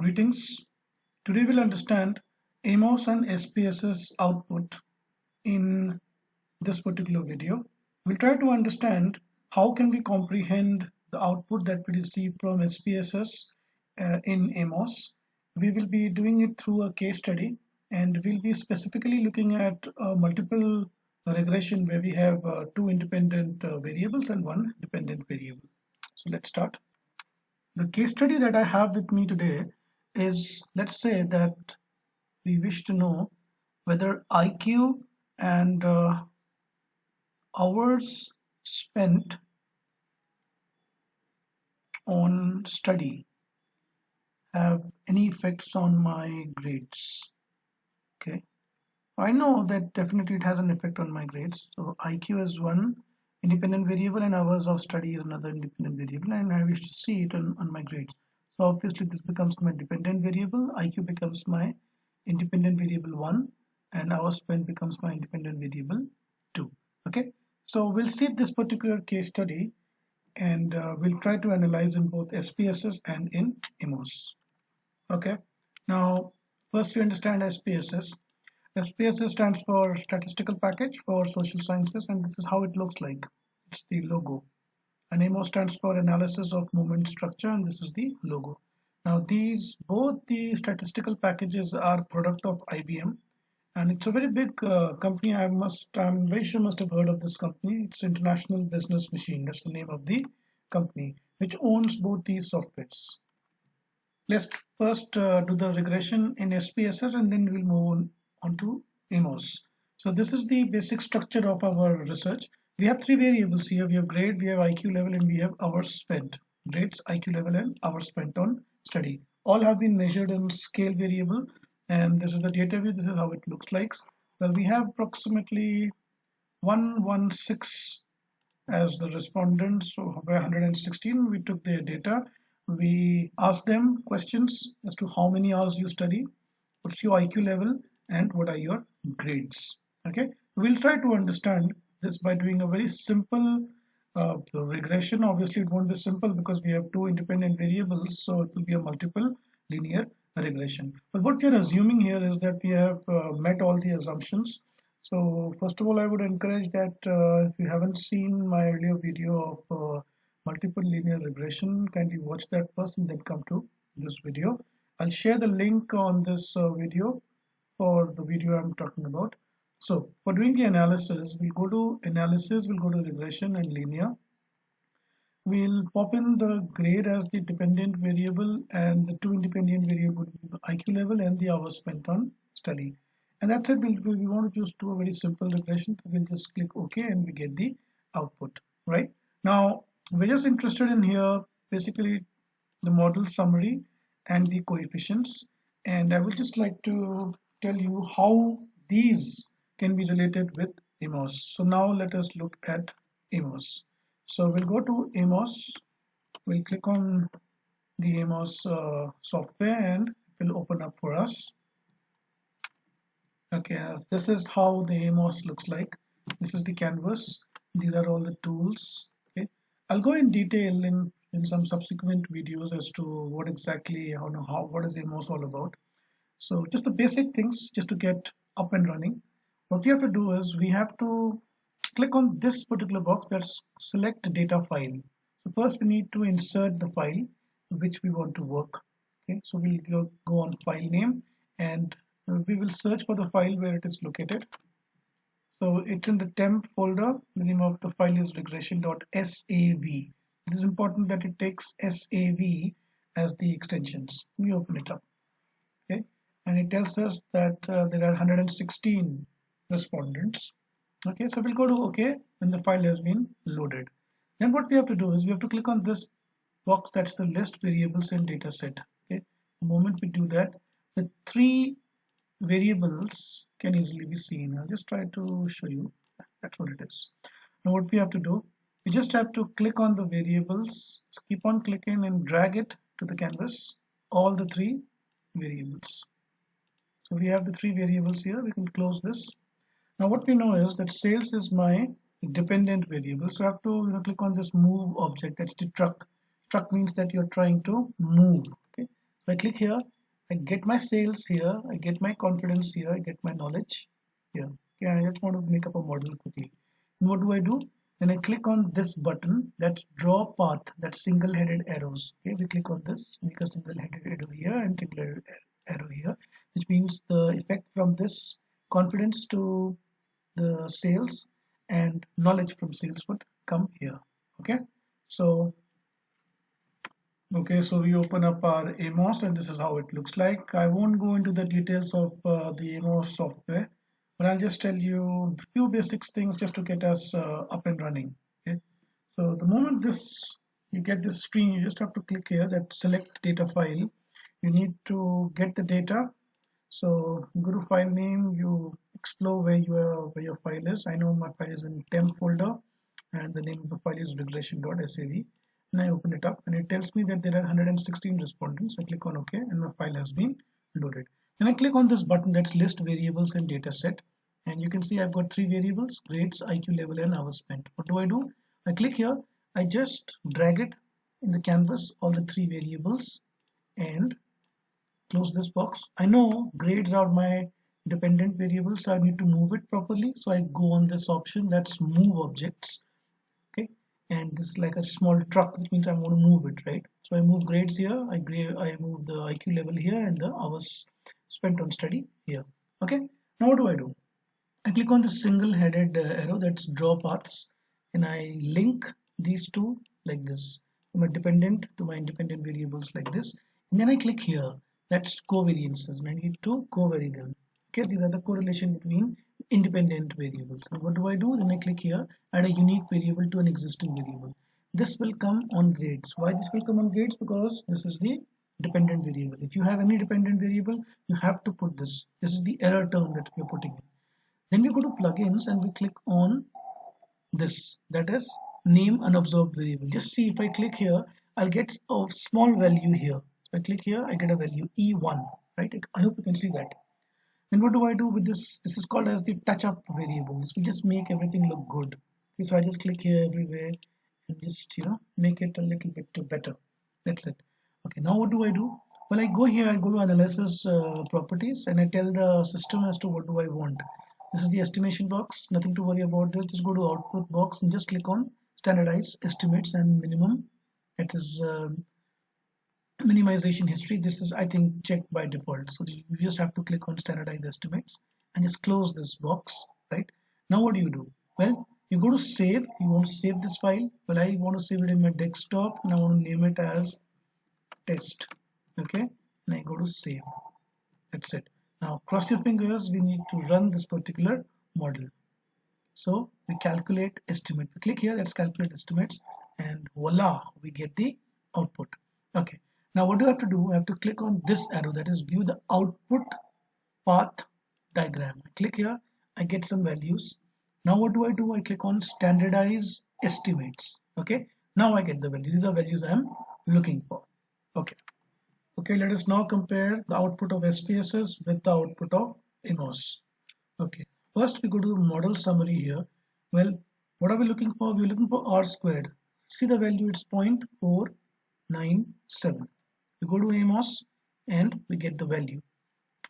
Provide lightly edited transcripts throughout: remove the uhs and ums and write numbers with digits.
Greetings. Today we'll understand AMOS and SPSS output in this particular video. We'll try to understand how can we comprehend the output that we receive from SPSS in AMOS. We will be doing it through a case study, and we'll be specifically looking at multiple regression where we have two independent variables and one dependent variable. So let's start. The case study that I have with me today is, let's say that we wish to know whether IQ and hours spent on study have any effects on my grades. Okay, I know that definitely it has an effect on my grades. So IQ is one independent variable and hours of study is another independent variable, and I wish to see it on my grades. So obviously this becomes my dependent variable, IQ becomes my independent variable 1, and hours spent becomes my independent variable 2. Okay, so we'll see this particular case study, and we'll try to analyze in both SPSS and in AMOS. Okay, now first we understand SPSS. SPSS stands for Statistical Package for Social Sciences, and this is how it looks like. It's the logo. And AMOS stands for Analysis of Movement Structure, and this is the logo. Now both the statistical packages are product of IBM, and it's a very big company. I'm very sure must have heard of this company. It's International Business Machine. That's the name of the company, which owns both these softwares. Let's first do the regression in SPSS, and then we'll move on to AMOS. So this is the basic structure of our research. We have three variables here. We have grade, we have IQ level, and we have hours spent. Grades, IQ level, and hours spent on study. All have been measured in scale variable, and this is the data view. This is how it looks like. Well, we have approximately 116 as the respondents, so by 116 we took their data. We asked them questions as to how many hours you study, what's your IQ level, and what are your grades. Okay, we'll try to understand this by doing a very simple regression. Obviously it won't be simple because we have two independent variables, so it will be a multiple linear regression. But what we are assuming here is that we have met all the assumptions. So first of all, I would encourage that if you haven't seen my earlier video of multiple linear regression, kindly watch that first and then come to this video. I'll share the link on this video for the video I'm talking about. So for doing the analysis, we'll go to analysis, we'll go to regression and linear. We'll pop in the grade as the dependent variable and the two independent variables, IQ level and the hours spent on study. And that's it. We want to just do a very simple regression. So we'll just click OK and we get the output, right? Now, we're just interested in here basically the model summary and the coefficients, and I would just like to tell you how these can be related with AMOS. So now let us look at AMOS. So we'll go to AMOS, we'll click on the AMOS software and it will open up for us. Okay, this is how the AMOS looks like. This is the canvas. These are all the tools. Okay, I'll go in detail in some subsequent videos as to what exactly, what is AMOS all about. So just the basic things just to get up and running. What we have to do is we have to click on this particular box that's select data file. So first we need to insert the file which we want to work. Okay, so we'll go on file name and we will search for the file where it is located. So it's in the temp folder. The name of the file is regression.sav. This is important that it takes SAV as the extensions. We open it up. Okay, and it tells us that there are 116 respondents. Okay, so we'll go to OK when the file has been loaded. Then what we have to do is we have to click on this box that's the list variables in data set. Okay, the moment we do that, the three variables can easily be seen. I'll just try to show you. That's what it is. Now what we have to do, we just have to click on the variables, keep on clicking and drag it to the canvas, all the three variables. So we have the three variables here. We can close this. Now what we know is that sales is my dependent variable. So I have to click on this move object. That's the truck. Truck means that you're trying to move. Okay. So I click here I get my sales here, I get my confidence here, I get my knowledge here. Okay, I just want to make up a model quickly. And what do? Then I click on this button, that's draw path, that's single-headed arrows. Okay, we click on this, make a single-headed arrow here and single-headed arrow here, which means the effect from this confidence to the sales and knowledge from sales would come here. Okay, so okay, so we open up our AMOS and this is how it looks like. I won't go into the details of the AMOS software, but I'll just tell you a few basic things just to get us up and running. Okay, so the moment you get this screen, you just have to click here that select data file. You need to get the data. So you go to file name, you explore where your file is. I know my file is in temp folder and the name of the file is regression.sav. And I open it up and it tells me that there are 116 respondents. I click on OK and my file has been loaded. Then I click on this button that's list variables and data set, and you can see I've got three variables: grades, IQ level, and hours spent. What do? I click here, I just drag it in the canvas, all the three variables, and close this box. I know grades are my dependent variable, so I need to move it properly. So I go on this option that's move objects. Okay, and this is like a small truck, which means I want to move it, right? So I move grades here, I move the IQ level here and the hours spent on study here. Okay, now what do? I click on the single-headed arrow that's draw paths, and I link these two like this, from a dependent to my independent variables like this, and then I click here, that's covariances, and I need to covary them. Okay, these are the correlation between independent variables. And what do? Then I click here, add a unique variable to an existing variable. This will come on grades. Why this will come on grades? Because this is the dependent variable. If you have any dependent variable, you have to put this. This is the error term that we are putting in. Then we go to plugins and we click on this, that is name unobserved variable. Just see, if I click here, I'll get a small value here. So I click here, I get a value E1, right? I hope you can see that. Then what do I do with this? This is called as the touch up variables. We just make everything look good. Okay, so I just click here everywhere and just make it a little bit better. That's it. Okay, now what do? Well, I go here, I go to analysis properties, and I tell the system as to what do I want. This is the estimation box, nothing to worry about this. Just go to output box and just click on standardize estimates and minimum. That is minimization history. This is, I think, checked by default. So you just have to click on standardize estimates and just close this box, right? Now what do? Well, you go to save. You want to save this file. Well, I want to save it in my desktop and I want to name it as test. Okay, and I go to save. That's it. Now cross your fingers, we need to run this particular model. So we calculate estimate. We click here, that's calculate estimates, and voila, we get the output. Okay, now what do I have to do? I have to click on this arrow, that is view the output path diagram. I click here, I get some values. Now what do? I click on standardize estimates. Okay, now I get the values. These are values I'm looking for. Okay. Okay, let us now compare the output of SPSS with the output of AMOS. Okay, first we go to the model summary here. Well, what are we looking for? We're looking for R squared. See the value, it's 0.497. We go to AMOS and we get the value.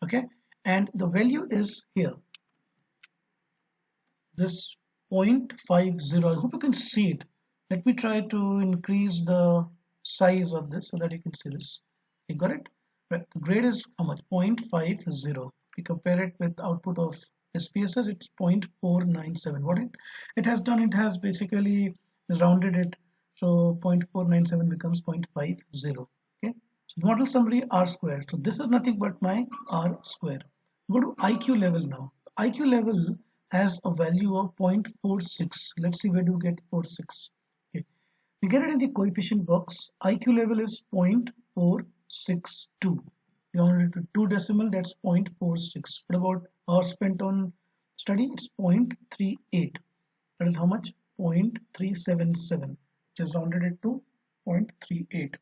Okay, and the value is here. This 0.50. I hope you can see it. Let me try to increase the size of this so that you can see this. You got it? Right. The grade is how much? 0.50. We compare it with output of SPSS, it's 0.497. What it has done, it has basically rounded it. So 0.497 becomes 0.50. Okay. So model summary R squared. So this is nothing but my R squared. Go to IQ level now. IQ level has a value of 0.46. Let's see, where do we get 46? Okay. We get it in the coefficient box. IQ level is 0.462. We rounded it to 2 decimal, that's 0.46. What about hours spent on study? It's 0.38. That is how much? 0.377. Just rounded it to 0.38.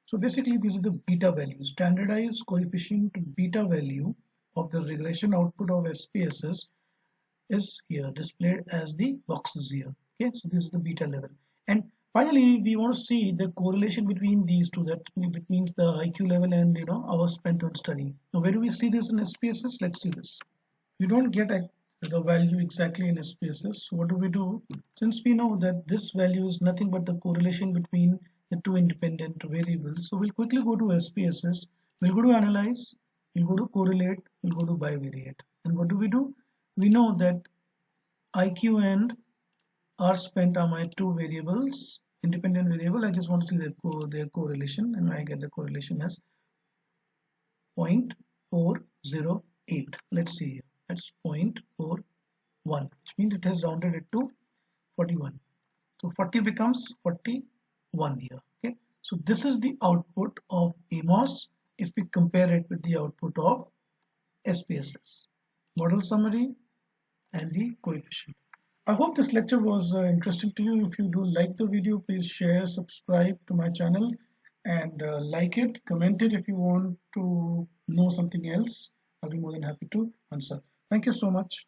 So basically these are the beta values. Standardized coefficient beta value of the regression output of SPSS is here displayed as the boxes here. Okay, so this is the beta level. And Finally, we want to see the correlation between these two. That it means the IQ level and hours spent on study. Now, where do we see this in SPSS? Let's see this. We don't get the value exactly in SPSS. So what do we do? Since we know that this value is nothing but the correlation between the two independent variables, so we'll quickly go to SPSS. We'll go to analyze. We'll go to correlate. We'll go to bivariate. And what do? We know that IQ and R spent are my two variables, independent variable. I just want to see their correlation, and I get the correlation as 0.408. Let's see here. That's 0.41, which means it has rounded it to 41. So 40 becomes 41 here. Okay. So this is the output of AMOS if we compare it with the output of SPSS. Model summary and the coefficient. I hope this lecture was interesting to you. If you do like the video, please share, subscribe to my channel, and like it, comment it if you want to know something else. I'll be more than happy to answer. Thank you so much.